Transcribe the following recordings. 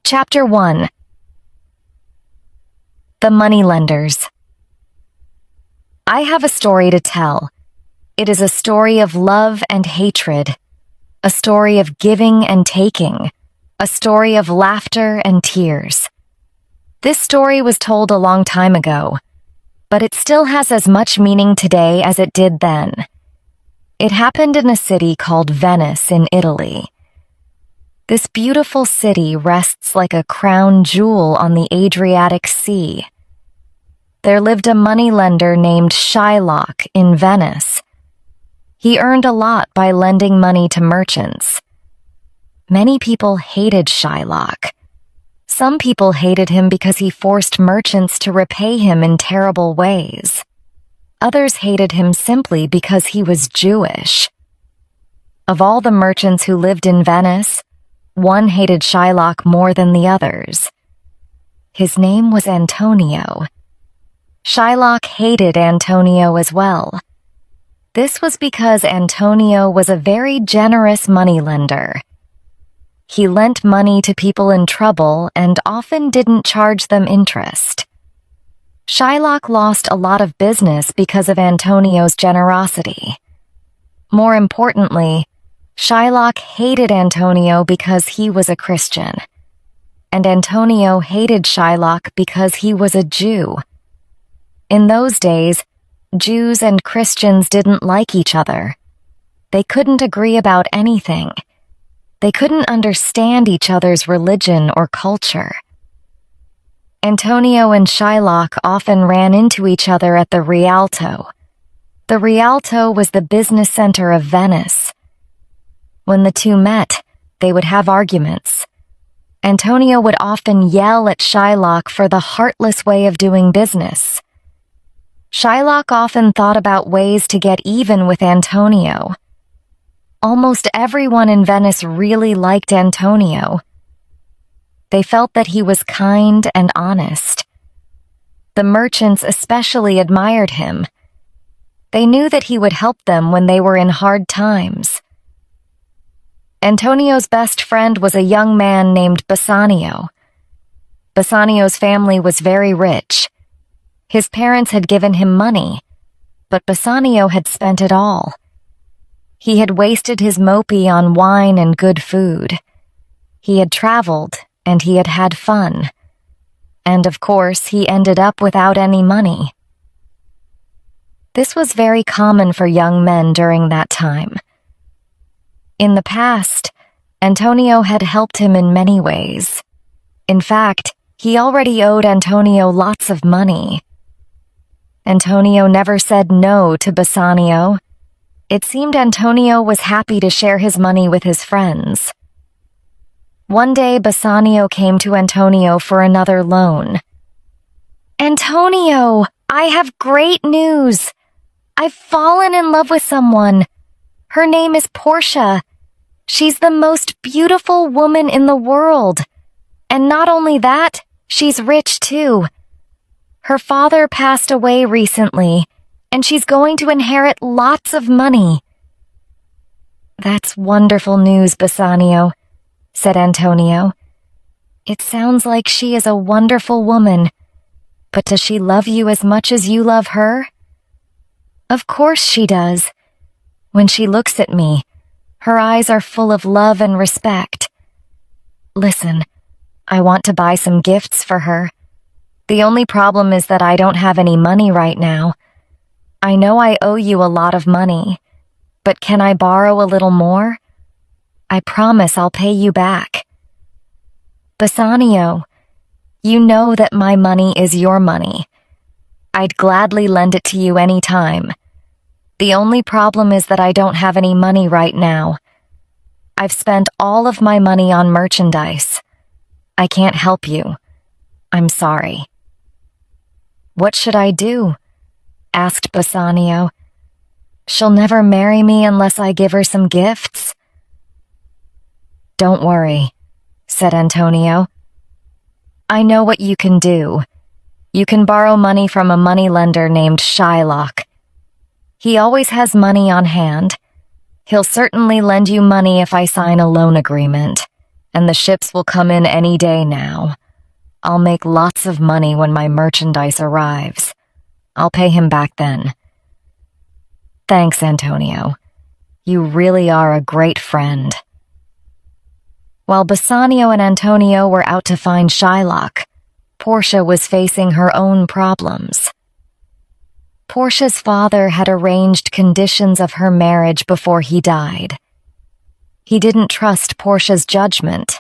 Chapter 1. The Moneylenders. I have a story to tell. It is a story of love and hatred, a story of giving and taking, a story of laughter and tears. This story was told a long time ago, but it still has as much meaning today as it did then. It happened in a city called Venice in Italy. This beautiful city rests like a crown jewel on the Adriatic Sea. There lived a moneylender named Shylock in Venice. He earned a lot by lending money to merchants. Many people hated Shylock. Some people hated him because he forced merchants to repay him in terrible ways. Others hated him simply because he was Jewish. Of all the merchants who lived in Venice, one hated Shylock more than the others. His name was Antonio. Shylock hated Antonio as well. This was because Antonio was a very generous moneylender. He lent money to people in trouble and often didn't charge them interest. Shylock lost a lot of business because of Antonio's generosity. More importantly, Shylock hated Antonio because he was a Christian, and Antonio hated Shylock because he was a Jew. In those days, Jews and Christians didn't like each other. They couldn't agree about anything. They couldn't understand each other's religion or culture. Antonio and Shylock often ran into each other at the Rialto. The Rialto was the business center of Venice. When the two met, they would have arguments. Antonio would often yell at Shylock for the heartless way of doing business. Shylock often thought about ways to get even with Antonio. Almost everyone in Venice really liked Antonio. They felt that he was kind and honest. The merchants especially admired him. They knew that he would help them when they were in hard times. Antonio's best friend was a young man named Bassanio. Bassanio's family was very rich. His parents had given him money, but Bassanio had spent it all. He had wasted his mopey on wine and good food. He had traveled, and he had had fun. And of course, he ended up without any money. This was very common for young men during that time. In the past, Antonio had helped him in many ways. In fact, he already owed Antonio lots of money. Antonio never said no to Bassanio. It seemed Antonio was happy to share his money with his friends. One day, Bassanio came to Antonio for another loan. "Antonio, I have great news. I've fallen in love with someone. Her name is Portia. She's the most beautiful woman in the world. And not only that, she's rich too. Her father passed away recently, and she's going to inherit lots of money." "That's wonderful news, Bassanio," said Antonio. "It sounds like she is a wonderful woman, but does she love you as much as you love her?" "Of course she does. When she looks at me, her eyes are full of love and respect. Listen, I want to buy some gifts for her. The only problem is that I don't have any money right now. I know I owe you a lot of money, but can I borrow a little more? I promise I'll pay you back." "Bassanio, you know that my money is your money. I'd gladly lend it to you any time. The only problem is that I don't have any money right now. I've spent all of my money on merchandise. I can't help you. I'm sorry." "What should I do?" asked Bassanio. "She'll never marry me unless I give her some gifts." "Don't worry," said Antonio. "I know what you can do. You can borrow money from a moneylender named Shylock. He always has money on hand. He'll certainly lend you money if I sign a loan agreement. and the ships will come in any day now. I'll make lots of money when my merchandise arrives. I'll pay him back then. Thanks, Antonio. You really are a great friend. While Bassanio and Antonio were out to find Shylock, Portia was facing her own problems. Portia's father had arranged conditions of her marriage before he died. He didn't trust Portia's judgment.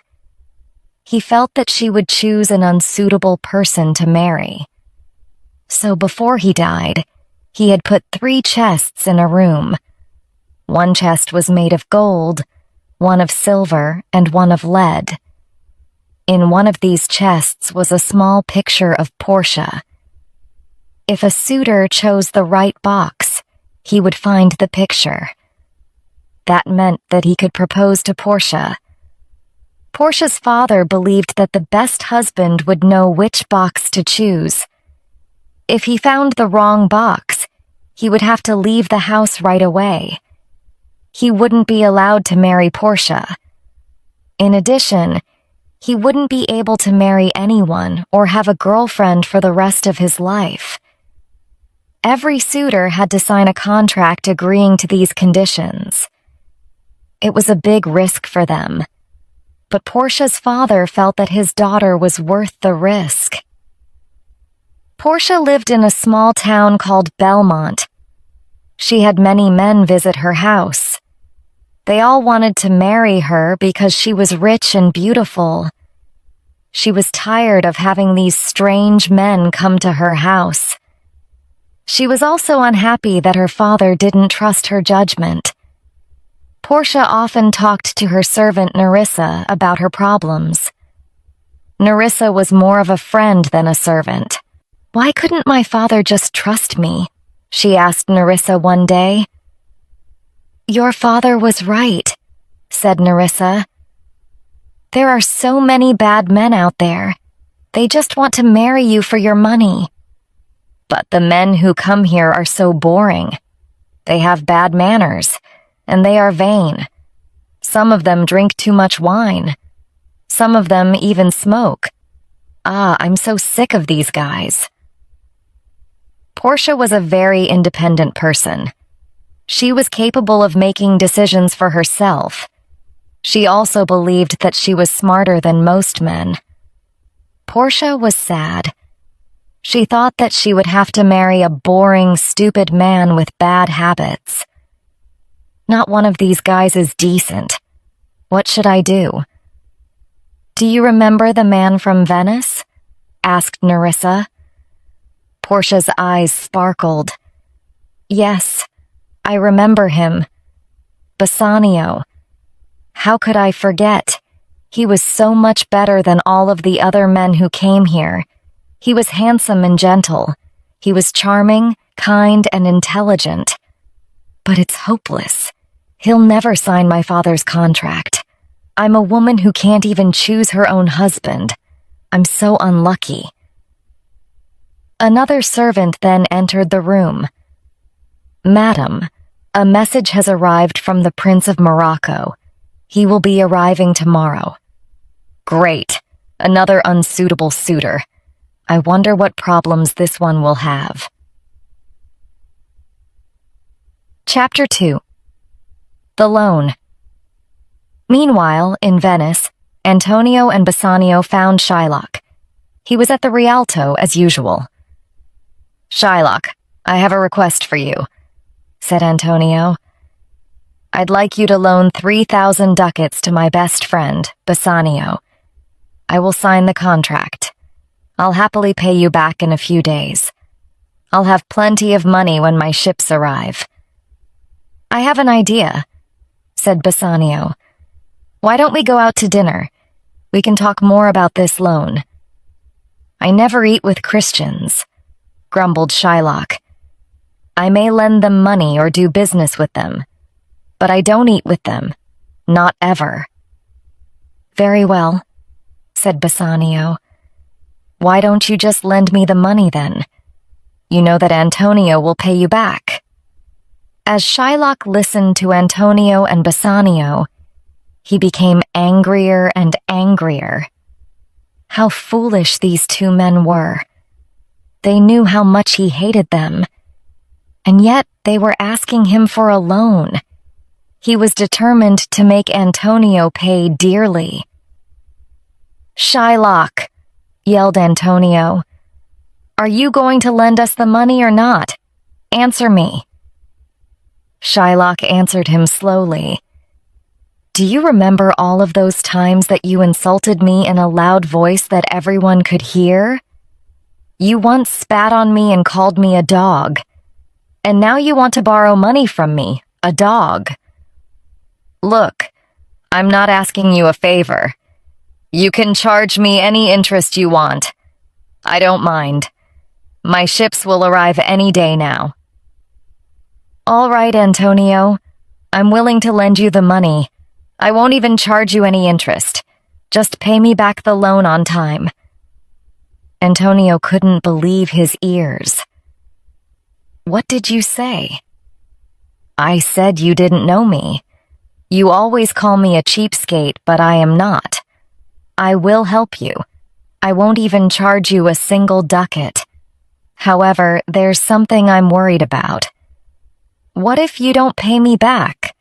He felt that she would choose an unsuitable person to marry. So before he died, he had put 3 chests in a room. One chest was made of gold, one of silver, and one of lead. In one of these chests was a small picture of Portia. If a suitor chose the right box, he would find the picture. That meant that he could propose to Portia. Portia's father believed that the best husband would know which box to choose. If he found the wrong box, he would have to leave the house right away. He wouldn't be allowed to marry Portia. In addition, he wouldn't be able to marry anyone or have a girlfriend for the rest of his life. Every suitor had to sign a contract agreeing to these conditions. It was a big risk for them, but Portia's father felt that his daughter was worth the risk. Portia lived in a small town called Belmont. She had many men visit her house. They all wanted to marry her because she was rich and beautiful. She was tired of having these strange men come to her house. She was also unhappy that her father didn't trust her judgment. Portia often talked to her servant Nerissa about her problems. Nerissa was more of a friend than a servant. "Why couldn't my father just trust me?" she asked Nerissa one day. "Your father was right," said Nerissa. "There are so many bad men out there. They just want to marry you for your money. But the men who come here are so boring. They have bad manners, and they are vain. Some of them drink too much wine. Some of them even smoke. I'm so sick of these guys." Portia was a very independent person. She was capable of making decisions for herself. She also believed that she was smarter than most men. Portia was sad. She thought that she would have to marry a boring, stupid man with bad habits. Not one of these guys is decent. What should I do? "Do you remember the man from Venice?" asked Nerissa. Portia's eyes sparkled. "Yes, I remember him. Bassanio. How could I forget? He was so much better than all of the other men who came here. He was handsome and gentle. He was charming, kind, and intelligent. But it's hopeless. He'll never sign my father's contract. I'm a woman who can't even choose her own husband. I'm so unlucky." Another servant then entered the room. "Madam, a message has arrived from the Prince of Morocco. He will be arriving tomorrow." "Great. Another unsuitable suitor. I wonder what problems this one will have." Chapter 2. The Loan. Meanwhile, in Venice, Antonio and Bassanio found Shylock. He was at the Rialto as usual. "Shylock, I have a request for you," said Antonio. "I'd like you to loan 3,000 ducats to my best friend, Bassanio. I will sign the contract. I'll happily pay you back in a few days. I'll have plenty of money when my ships arrive." "I have an idea," said Bassanio. "Why don't we go out to dinner? We can talk more about this loan." "I never eat with Christians," grumbled Shylock. "I may lend them money or do business with them, but I don't eat with them. Not ever." "Very well," said Bassanio. "Why don't you just lend me the money then? You know that Antonio will pay you back." As Shylock listened to Antonio and Bassanio, He became angrier and angrier. How foolish these two men were. They knew how much he hated them, and yet they were asking him for a loan. He was determined to make Antonio pay dearly. "Shylock," yelled Antonio, "are you going to lend us the money or not? Answer me." Shylock answered him slowly. "Do you remember all of those times that you insulted me in a loud voice that everyone could hear? You once spat on me and called me a dog. And now you want to borrow money from me, a dog. Look, I'm not asking you a favor. You can charge me any interest you want. I don't mind. My ships will arrive any day now." "All right, Antonio. I'm willing to lend you the money. I won't even charge you any interest. Just pay me back the loan on time." Antonio couldn't believe his ears. "What did you say?" "I said you didn't know me. You always call me a cheapskate, but I am not. I will help you. I won't even charge you a single ducat. However, there's something I'm worried about. What if you don't pay me back?"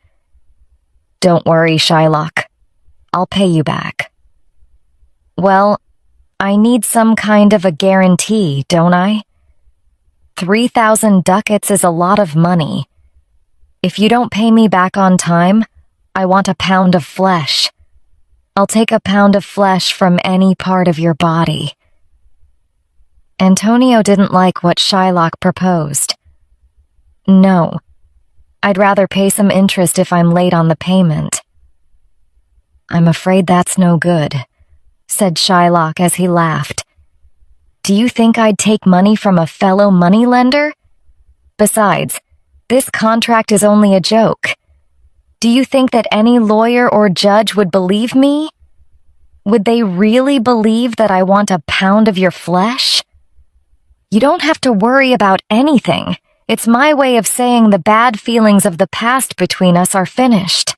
"Don't worry, Shylock. I'll pay you back." "Well, I need some kind of a guarantee, don't I? 3,000 ducats is a lot of money. If you don't pay me back on time, I want a pound of flesh. I'll take a pound of flesh from any part of your body." Antonio didn't like what Shylock proposed. "No, I'd rather pay some interest if I'm late on the payment." "I'm afraid that's no good," said Shylock as he laughed. "Do you think I'd take money from a fellow moneylender? Besides, this contract is only a joke. Do you think that any lawyer or judge would believe me? Would they really believe that I want a pound of your flesh? You don't have to worry about anything. It's my way of saying the bad feelings of the past between us are finished."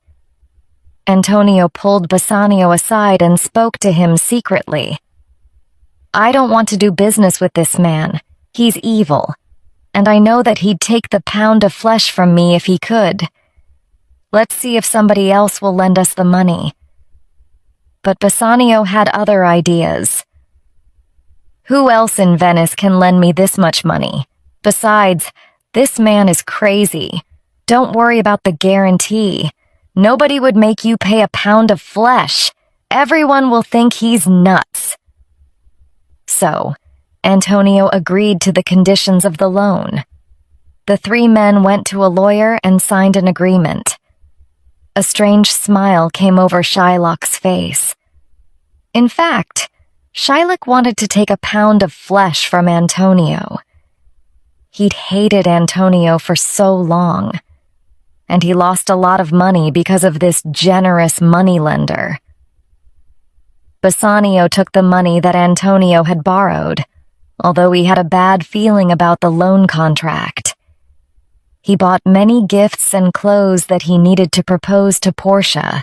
Antonio pulled Bassanio aside and spoke to him secretly. "I don't want to do business with this man. He's evil, and I know that he'd take the pound of flesh from me if he could. Let's see if somebody else will lend us the money." But Bassanio had other ideas. "Who else in Venice can lend me this much money? Besides, this man is crazy. Don't worry about the guarantee. Nobody would make you pay a pound of flesh. Everyone will think he's nuts." So, Antonio agreed to the conditions of the loan. The three men went to a lawyer and signed an agreement. A strange smile came over Shylock's face. In fact, Shylock wanted to take a pound of flesh from Antonio. He'd hated Antonio for so long, and he lost a lot of money because of this generous moneylender. Bassanio took the money that Antonio had borrowed, although he had a bad feeling about the loan contract. He bought many gifts and clothes that he needed to propose to Portia.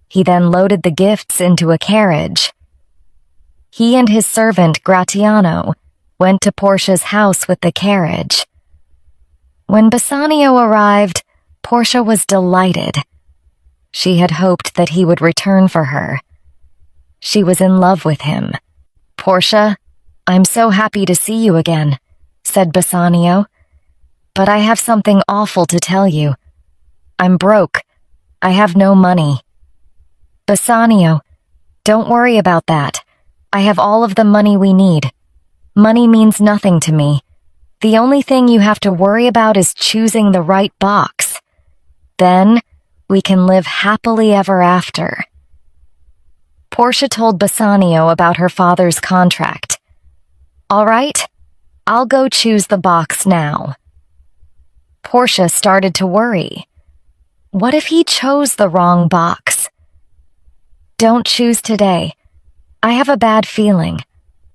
He then loaded the gifts into a carriage. He and his servant Gratiano went to Portia's house with the carriage. When Bassanio arrived, Portia was delighted. She had hoped that he would return for her. She was in love with him. "Portia, I'm so happy to see you again," said Bassanio. "But I have something awful to tell you. I'm broke. I have no money." "Bassanio, don't worry about that. I have all of the money we need. Money means nothing to me. The only thing you have to worry about is choosing the right box. Then, we can live happily ever after." Portia told Bassanio about her father's contract. "All right, I'll go choose the box now." Portia started to worry. What if he chose the wrong box? "Don't choose today. I have a bad feeling.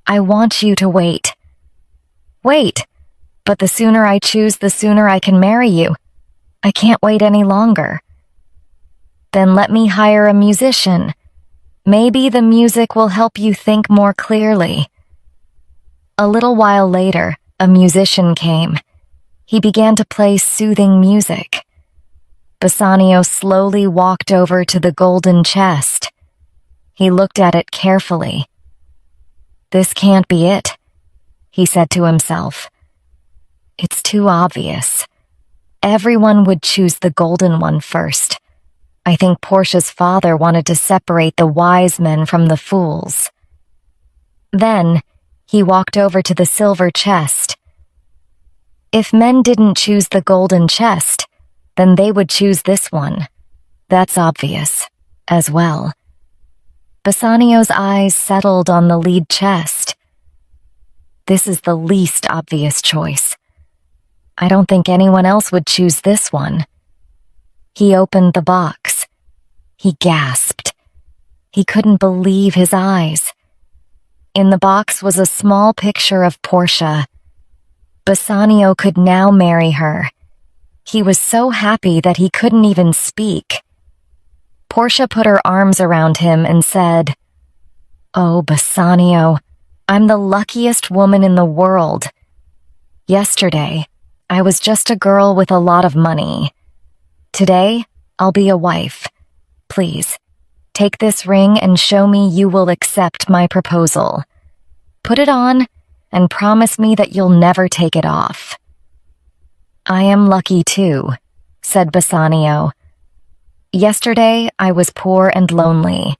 I want you to wait." "Wait, but the sooner I choose, the sooner I can marry you. I can't wait any longer." Then let me hire a musician. Maybe the music will help you think more clearly. A little while later, a musician came. He began to play soothing music. Bassanio slowly walked over to the golden chest. He looked at it carefully. "This can't be it," he said to himself. "It's too obvious. Everyone would choose the golden one first. I think Portia's father wanted to separate the wise men from the fools." Then, he walked over to the silver chest. If men didn't choose the golden chest, then they would choose this one. That's obvious, as well. Bassanio's eyes settled on the lead chest. This is the least obvious choice. I don't think anyone else would choose this one. He opened the box. He gasped. He couldn't believe his eyes. In the box was a small picture of Portia. Bassanio could now marry her. He was so happy that he couldn't even speak. Portia put her arms around him and said, "Oh, Bassanio, I'm the luckiest woman in the world. Yesterday, I was just a girl with a lot of money. Today, I'll be a wife. Please, take this ring and show me you will accept my proposal. Put it on and promise me that you'll never take it off." "I am lucky too," said Bassanio. "Yesterday, I was poor and lonely.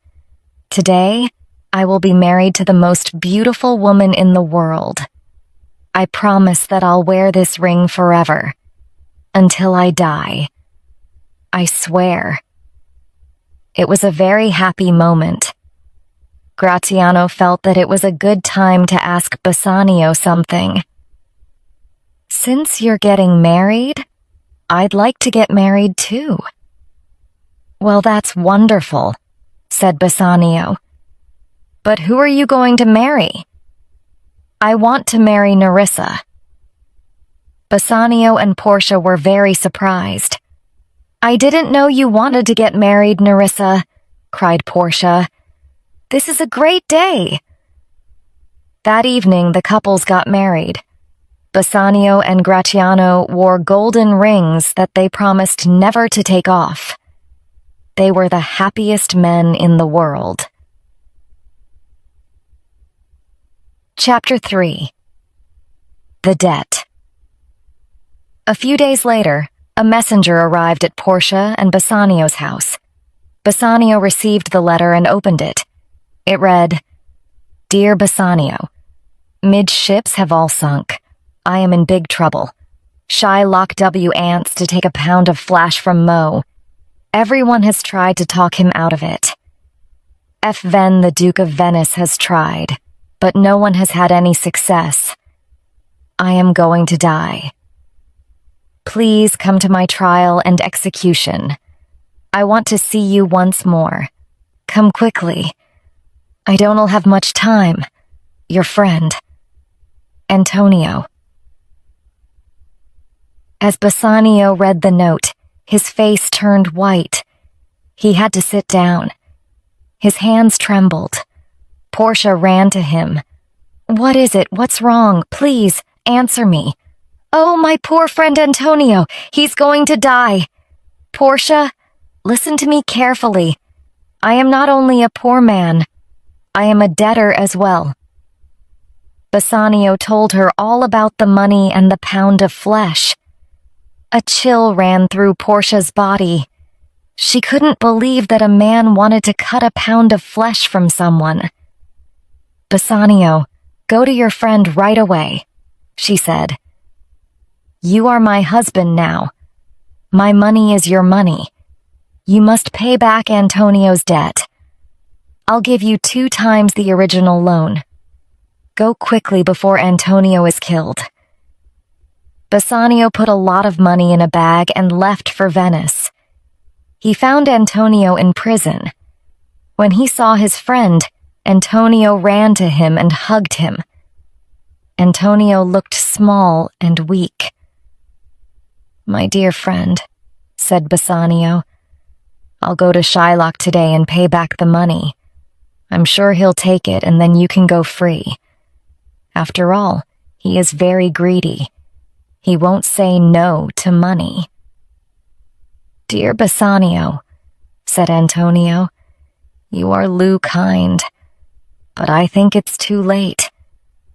Today, I will be married to the most beautiful woman in the world. I promise that I'll wear this ring forever, until I die. I swear." It was a very happy moment. Gratiano felt that it was a good time to ask Bassanio something. "Since you're getting married, I'd like to get married too." "Well, that's wonderful," said Bassanio. "But who are you going to marry?" "I want to marry Nerissa." Bassanio and Portia were very surprised. "I didn't know you wanted to get married, Nerissa," cried Portia. "This is a great day." That evening, the couples got married. Bassanio and Gratiano wore golden rings that they promised never to take off. They were the happiest men in the world. Chapter 3. The Debt. A few days later, a messenger arrived at Portia and Bassanio's house. Bassanio received the letter and opened it. It read, "Dear Bassanio, midships have all sunk. I am in big trouble. Shylock W. ants to take a pound of flash from Mo. Everyone has tried to talk him out of it. F. Ven, the Duke of Venice, has tried, but no one has had any success. I am going to die. Please come to my trial and execution. I want to see you once more. Come quickly. I don't have much time. Your friend, Antonio." As Bassanio read the note, his face turned white. He had to sit down. His hands trembled. Portia ran to him. "What is it? What's wrong? Please, answer me." "Oh, my poor friend Antonio, he's going to die." "Portia, listen to me carefully. I am not only a poor man, I am a debtor as well." Bassanio told her all about the money and the pound of flesh. A chill ran through Portia's body. She couldn't believe that a man wanted to cut a pound of flesh from someone. "Bassanio, go to your friend right away," she said. "You are my husband now. My money is your money. You must pay back Antonio's debt. I'll give you 2 times the original loan. Go quickly before Antonio is killed." Bassanio put a lot of money in a bag and left for Venice. He found Antonio in prison. When he saw his friend, Antonio ran to him and hugged him. Antonio looked small and weak. "My dear friend," said Bassanio, I'll go to Shylock today and pay back the money. I'm sure he'll take it and then you can go free. After all, he is very greedy. He won't say no to money." "Dear Bassanio," said Antonio, "you are kind, but I think it's too late.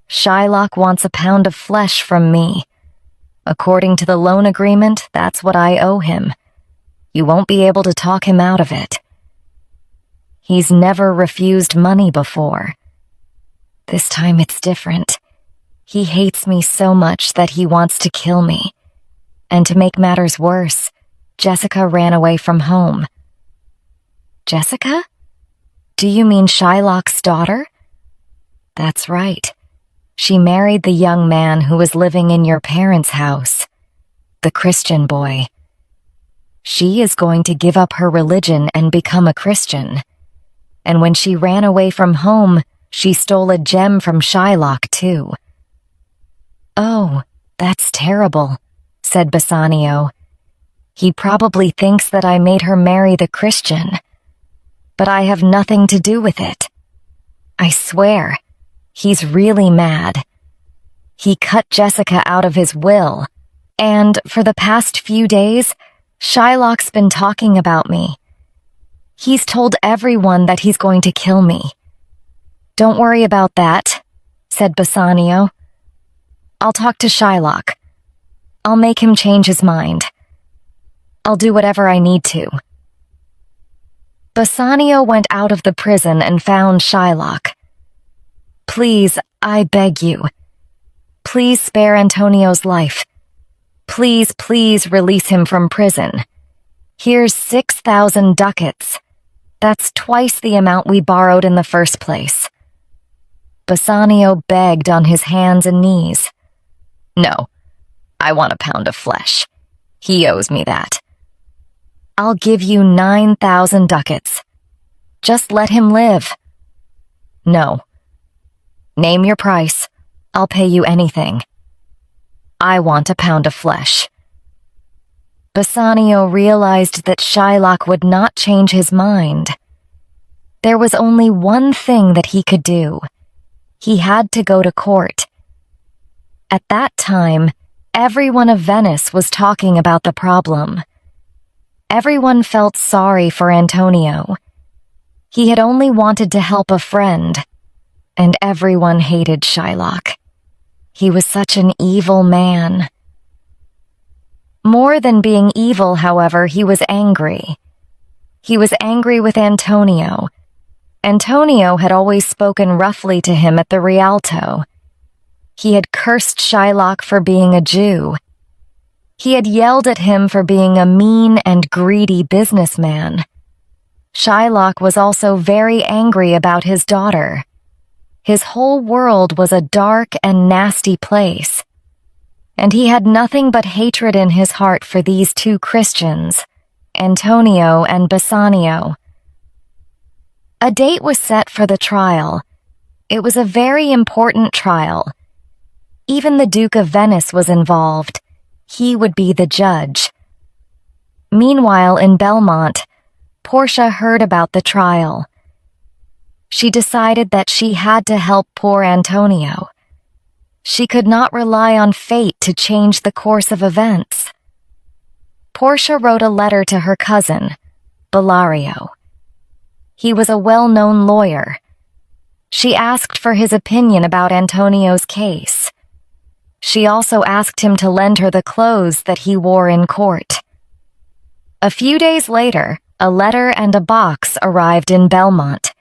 Shylock wants a pound of flesh from me. According to the loan agreement, that's what I owe him. You won't be able to talk him out of it. He's never refused money before. This time it's different. He hates me so much that he wants to kill me. And to make matters worse, Jessica ran away from home." "Jessica? Do you mean Shylock's daughter?" "That's right. She married the young man who was living in your parents' house, the Christian boy. She is going to give up her religion and become a Christian. And when she ran away from home, she stole a gem from Shylock, too." "Oh, that's terrible," said Bassanio. "He probably thinks that I made her marry the Christian. But I have nothing to do with it. I swear, he's really mad. He cut Jessica out of his will, and for the past few days, Shylock's been talking about me. He's told everyone that he's going to kill me." "Don't worry about that," said Bassanio. "I'll talk to Shylock. I'll make him change his mind. I'll do whatever I need to." Bassanio went out of the prison and found Shylock. "Please, I beg you. Please spare Antonio's life. Please, please release him from prison. Here's 6,000 ducats. That's twice the amount we borrowed in the first place." Bassanio begged on his hands and knees. "No, I want a pound of flesh. He owes me that." "I'll give you 9,000 ducats. Just let him live." "No. Name your price. I'll pay you anything. I want a pound of flesh." Bassanio realized that Shylock would not change his mind. There was only one thing that he could do. He had to go to court. At that time, everyone of Venice was talking about the problem. Everyone felt sorry for Antonio. He had only wanted to help a friend, and everyone hated Shylock. He was such an evil man. More than being evil, however, he was angry. He was angry with Antonio. Antonio had always spoken roughly to him at the Rialto. He had cursed Shylock for being a Jew. He had yelled at him for being a mean and greedy businessman. Shylock was also very angry about his daughter. His whole world was a dark and nasty place. And he had nothing but hatred in his heart for these two Christians, Antonio and Bassanio. A date was set for the trial. It was a very important trial. Even the Duke of Venice was involved. He would be the judge. Meanwhile, in Belmont, Portia heard about the trial. She decided that she had to help poor Antonio. She could not rely on fate to change the course of events. Portia wrote a letter to her cousin, Bellario. He was a well-known lawyer. She asked for his opinion about Antonio's case. She also asked him to lend her the clothes that he wore in court. A few days later, a letter and a box arrived in Belmont.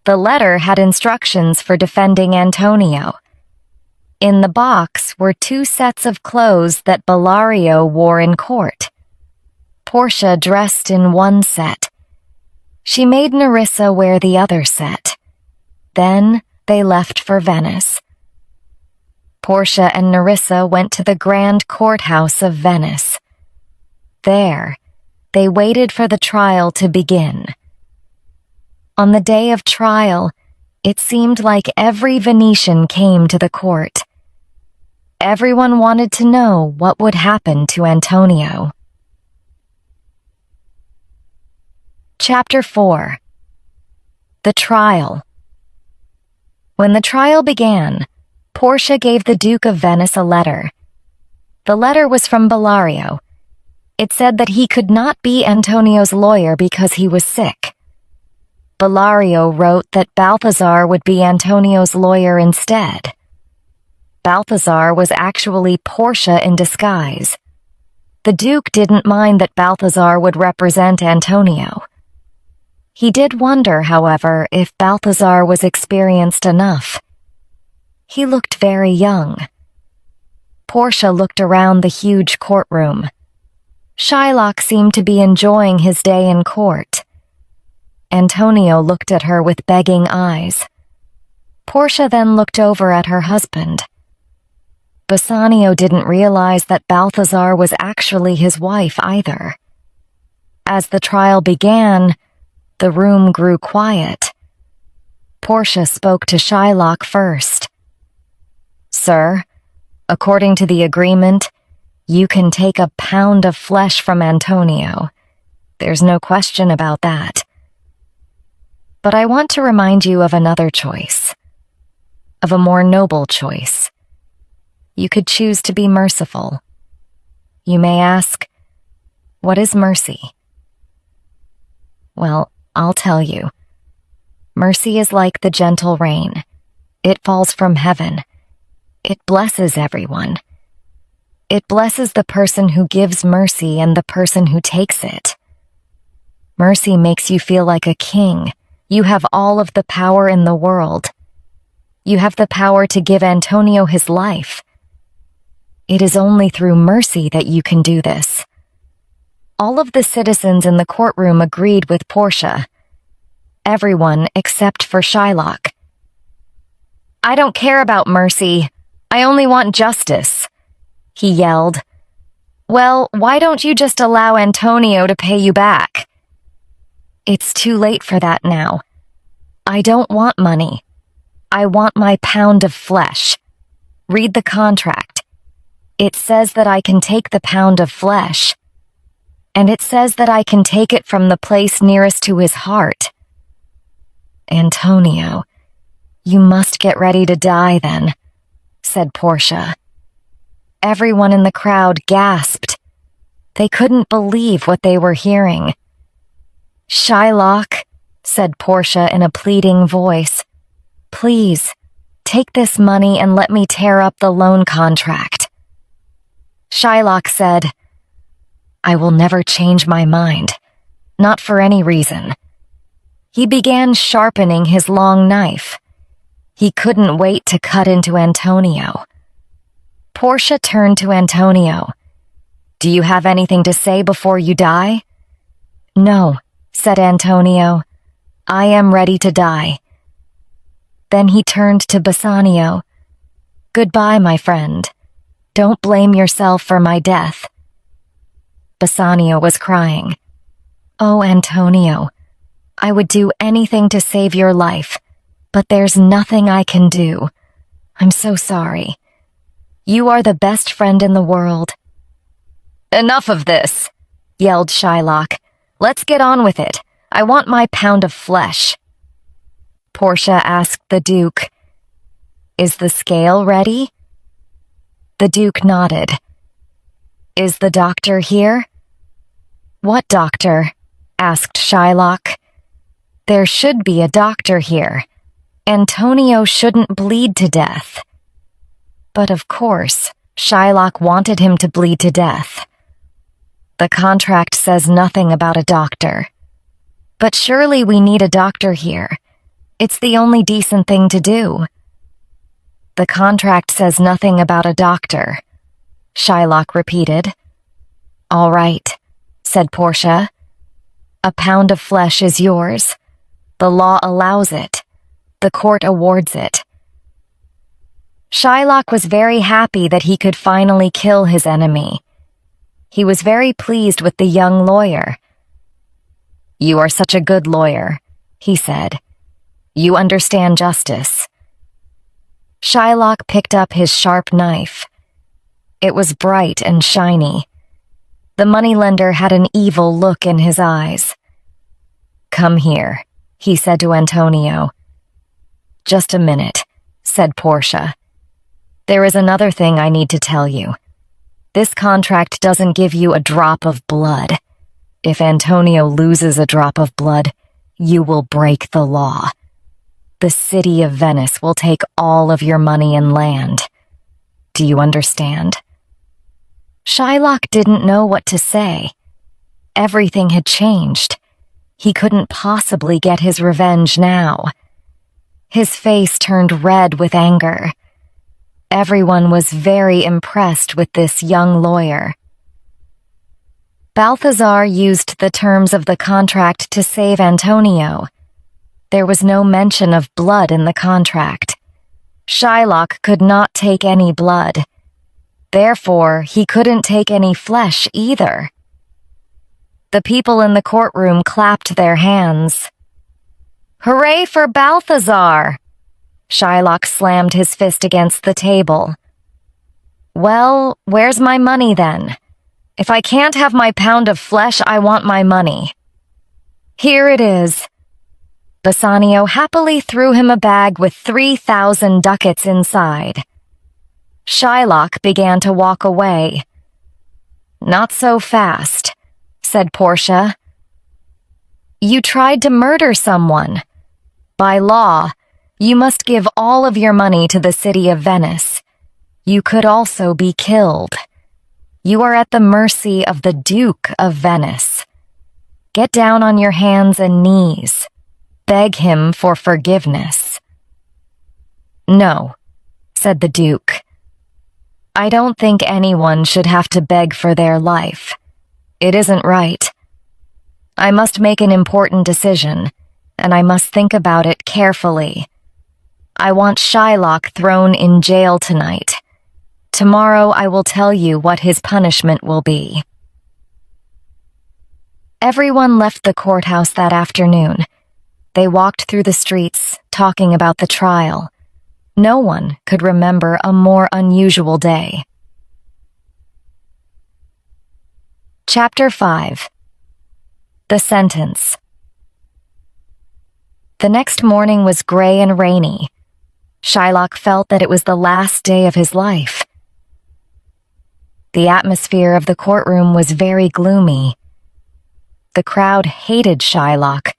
The letter had instructions for defending Antonio. In the box were 2 sets of clothes that Bellario wore in court. Portia dressed in one set. She made Nerissa wear the other set. Then they left for Venice. Portia and Nerissa went to the Grand Courthouse of Venice. There, they waited for the trial to begin. On the day of trial, it seemed like every Venetian came to the court. Everyone wanted to know what would happen to Antonio. Chapter 4. The Trial. When the trial began, Portia gave the Duke of Venice a letter. The letter was from Bellario. It said that he could not be Antonio's lawyer because he was sick. Bellario wrote that Balthazar would be Antonio's lawyer instead. Balthazar was actually Portia in disguise. The Duke didn't mind that Balthazar would represent Antonio. He did wonder, however, if Balthazar was experienced enough. He looked very young. Portia looked around the huge courtroom. Shylock seemed to be enjoying his day in court. Antonio looked at her with begging eyes. Portia then looked over at her husband. Bassanio didn't realize that Balthazar was actually his wife either. As the trial began, the room grew quiet. Portia spoke to Shylock first. "Sir, according to the agreement, you can take a pound of flesh from Antonio. There's no question about that. But I want to remind you of another choice, of a more noble choice. You could choose to be merciful. You may ask, what is mercy? Well, I'll tell you. Mercy is like the gentle rain. It falls from heaven. It blesses everyone. It blesses the person who gives mercy and the person who takes it. Mercy makes you feel like a king. You have all of the power in the world. You have the power to give Antonio his life. It is only through mercy that you can do this." All of the citizens in the courtroom agreed with Portia. Everyone except for Shylock. "I don't care about mercy. I only want justice," he yelled. "Well, why don't you just allow Antonio to pay you back?" "It's too late for that now. I don't want money. I want my pound of flesh. Read the contract. It says that I can take the pound of flesh. And it says that I can take it from the place nearest to his heart." "Antonio, you must get ready to die then," said Portia. Everyone in the crowd gasped. They couldn't believe what they were hearing. "Shylock," said Portia in a pleading voice, "please, take this money and let me tear up the loan contract." Shylock said, "I will never change my mind, not for any reason." He began sharpening his long knife. He couldn't wait to cut into Antonio. Portia turned to Antonio. "Do you have anything to say before you die?" "No," said Antonio. "I am ready to die." Then he turned to Bassanio. "Goodbye, my friend. Don't blame yourself for my death." Bassanio was crying. "Oh, Antonio, I would do anything to save your life, but there's nothing I can do. I'm so sorry. You are the best friend in the world." "Enough of this," yelled Shylock. "Let's get on with it. I want my pound of flesh." Portia asked the Duke, "Is the scale ready?" The Duke nodded. "Is the doctor here?" "What doctor?" asked Shylock. "There should be a doctor here. Antonio shouldn't bleed to death." But of course, Shylock wanted him to bleed to death. "The contract says nothing about a doctor." "But surely we need a doctor here. It's the only decent thing to do." "The contract says nothing about a doctor," Shylock repeated. "All right," said Portia. "A pound of flesh is yours. The law allows it. The court awards it." Shylock was very happy that he could finally kill his enemy. He was very pleased with the young lawyer. "You are such a good lawyer," he said. "You understand justice." Shylock picked up his sharp knife. It was bright and shiny. The moneylender had an evil look in his eyes. "Come here," he said to Antonio. "Just a minute," said Portia. "There is another thing I need to tell you. This contract doesn't give you a drop of blood. If Antonio loses a drop of blood, you will break the law. The city of Venice will take all of your money and land. Do you understand?" Shylock didn't know what to say. Everything had changed. He couldn't possibly get his revenge now. His face turned red with anger. Everyone was very impressed with this young lawyer. Balthazar used the terms of the contract to save Antonio. There was no mention of blood in the contract. Shylock could not take any blood. Therefore, he couldn't take any flesh either. The people in the courtroom clapped their hands. "Hooray for Balthazar!" Shylock slammed his fist against the table. "Well, where's my money then? If I can't have my pound of flesh, I want my money." "Here it is." Bassanio happily threw him a bag with 3,000 ducats inside. Shylock began to walk away. "Not so fast," said Portia. "You tried to murder someone. By law, you must give all of your money to the city of Venice. You could also be killed. You are at the mercy of the Duke of Venice. Get down on your hands and knees. Beg him for forgiveness." "No," said the Duke. "I don't think anyone should have to beg for their life. It isn't right. I must make an important decision, and I must think about it carefully. I want Shylock thrown in jail tonight. Tomorrow I will tell you what his punishment will be." Everyone left the courthouse that afternoon. They walked through the streets, talking about the trial. No one could remember a more unusual day. Chapter 5. The Sentence. The next morning was gray and rainy. Shylock felt that it was the last day of his life. The atmosphere of the courtroom was very gloomy. The crowd hated Shylock,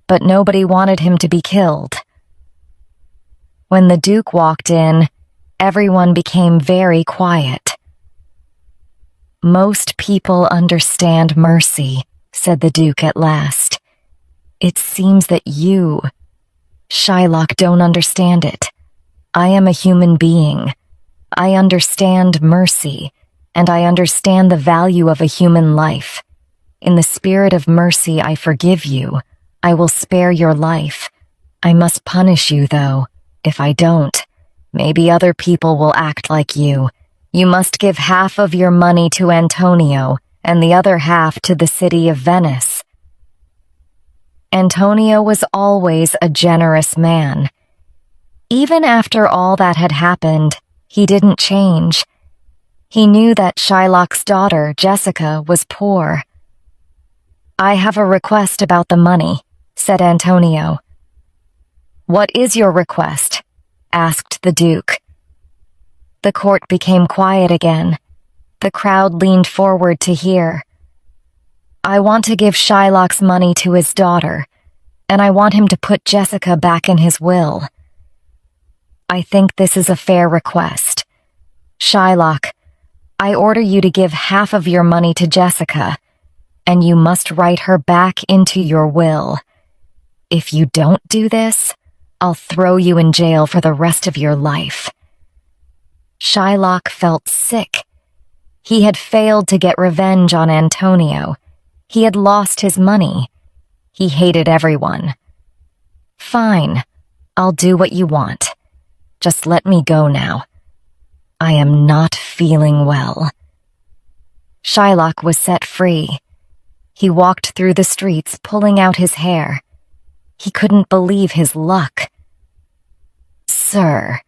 but nobody wanted him to be killed. When the Duke walked in, everyone became very quiet. "Most people understand mercy," said the Duke at last. "It seems that you, Shylock, don't understand it. I am a human being. I understand mercy, and I understand the value of a human life. In the spirit of mercy, I forgive you. I will spare your life. I must punish you, though. If I don't, maybe other people will act like you. You must give half of your money to Antonio and the other half to the city of Venice." Antonio was always a generous man. Even after all that had happened, he didn't change. He knew that Shylock's daughter, Jessica, was poor. "I have a request about the money," said Antonio. "What is your request?" asked the Duke. The court became quiet again. The crowd leaned forward to hear. "I want to give Shylock's money to his daughter, and I want him to put Jessica back in his will. I think this is a fair request. Shylock, I order you to give half of your money to Jessica, and you must write her back into your will. If you don't do this, I'll throw you in jail for the rest of your life." Shylock felt sick. He had failed to get revenge on Antonio. He had lost his money. He hated everyone. "Fine, I'll do what you want. Just let me go now. I am not feeling well." Shylock was set free. He walked through the streets, pulling out his hair. He couldn't believe his luck. "Sir,"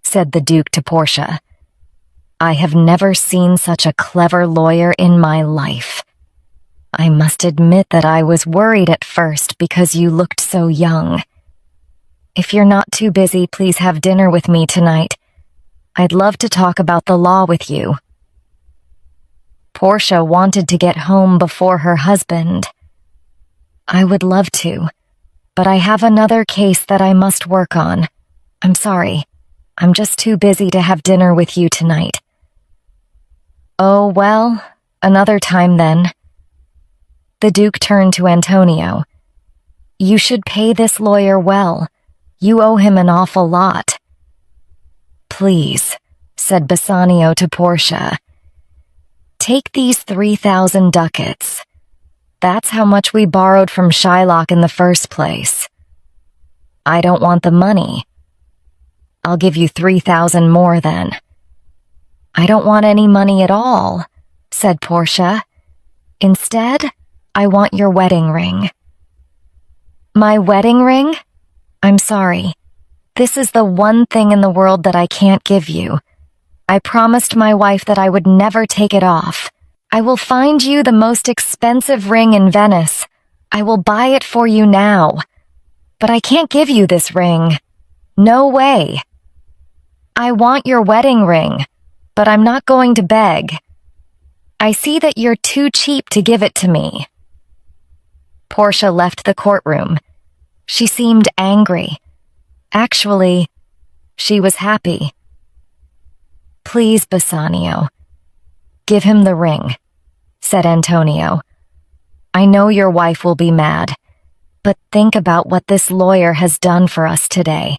said the Duke to Portia, "I have never seen such a clever lawyer in my life." I must admit that I was worried at first because you looked so young. If you're not too busy, please have dinner with me tonight. I'd love to talk about the law with you. Portia wanted to get home before her husband. I would love to, but I have another case that I must work on. I'm sorry. I'm just too busy to have dinner with you tonight. Oh, well, another time then. The Duke turned to Antonio. You should pay this lawyer well. You owe him an awful lot. Please, said Bassanio to Portia. Take these 3,000 ducats. That's how much we borrowed from Shylock in the first place. I don't want the money. I'll give you 3,000 more then. I don't want any money at all, said Portia. Instead, I want your wedding ring. My wedding ring? I'm sorry. This is the one thing in the world that I can't give you. I promised my wife that I would never take it off. I will find you the most expensive ring in Venice. I will buy it for you now. But I can't give you this ring. No way. I want your wedding ring, but I'm not going to beg. I see that you're too cheap to give it to me. Portia left the courtroom. She seemed angry. Actually, she was happy. Please, Bassanio, give him the ring, said Antonio. I know your wife will be mad, but think about what this lawyer has done for us today.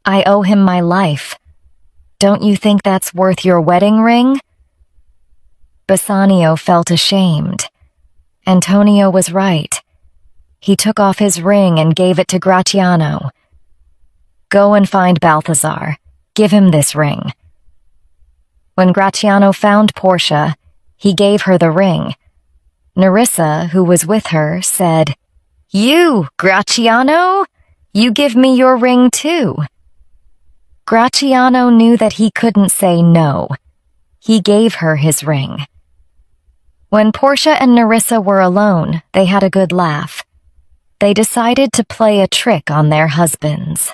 I owe him my life. Don't you think that's worth your wedding ring? Bassanio felt ashamed. Antonio was right. He took off his ring and gave it to Gratiano. Go and find Balthazar. Give him this ring. When Gratiano found Portia, he gave her the ring. Nerissa, who was with her, said, You, Gratiano? You give me your ring too. Gratiano knew that he couldn't say no. He gave her his ring. When Portia and Nerissa were alone, they had a good laugh. They decided to play a trick on their husbands.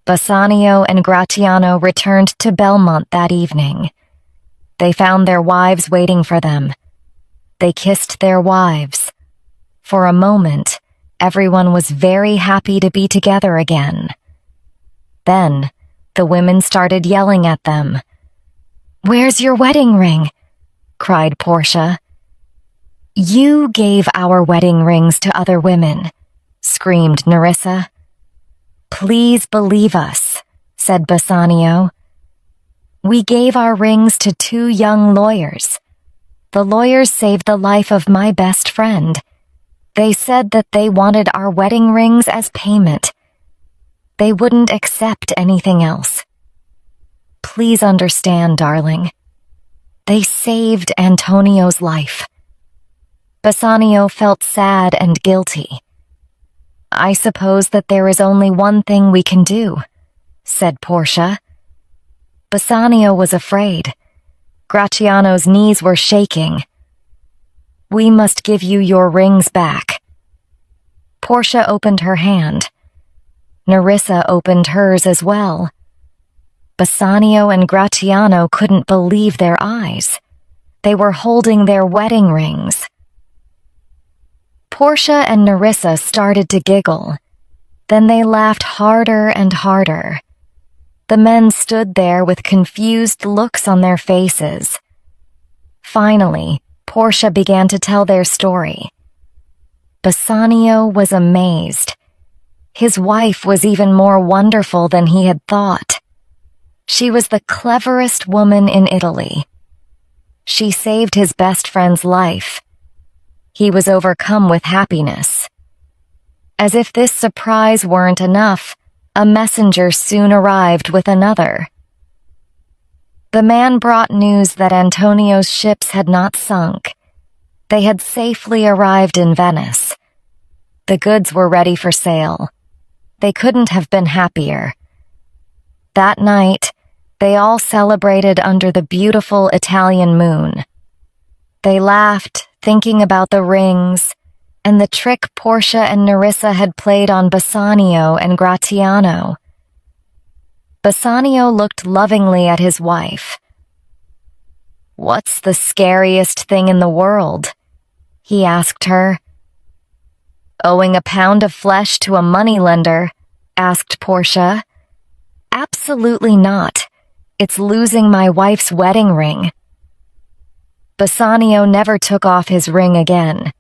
Bassanio and Gratiano returned to Belmont that evening. They found their wives waiting for them. They kissed their wives. For a moment, everyone was very happy to be together again. Then, the women started yelling at them. Where's your wedding ring? Cried Portia. You gave our wedding rings to other women, screamed Nerissa. Please believe us, said Bassanio. We gave our rings to 2 young lawyers. The lawyers saved the life of my best friend. They said that they wanted our wedding rings as payment. They wouldn't accept anything else. Please understand, darling. They saved Antonio's life. Bassanio felt sad and guilty. I suppose that there is only one thing we can do, said Portia. Bassanio was afraid. Gratiano's knees were shaking. We must give you your rings back. Portia opened her hand. Nerissa opened hers as well. Bassanio and Gratiano couldn't believe their eyes. They were holding their wedding rings. Portia and Nerissa started to giggle. Then they laughed harder and harder. The men stood there with confused looks on their faces. Finally, Portia began to tell their story. Bassanio was amazed. His wife was even more wonderful than he had thought. She was the cleverest woman in Italy. She saved his best friend's life. He was overcome with happiness. As if this surprise weren't enough, a messenger soon arrived with another. The man brought news that Antonio's ships had not sunk. They had safely arrived in Venice. The goods were ready for sale. They couldn't have been happier. That night, they all celebrated under the beautiful Italian moon. They laughed, thinking about the rings and the trick Portia and Nerissa had played on Bassanio and Gratiano. Bassanio looked lovingly at his wife. "What's the scariest thing in the world?" he asked her. "Owing a pound of flesh to a moneylender," asked Portia. "Absolutely not. It's losing my wife's wedding ring." Bassanio never took off his ring again.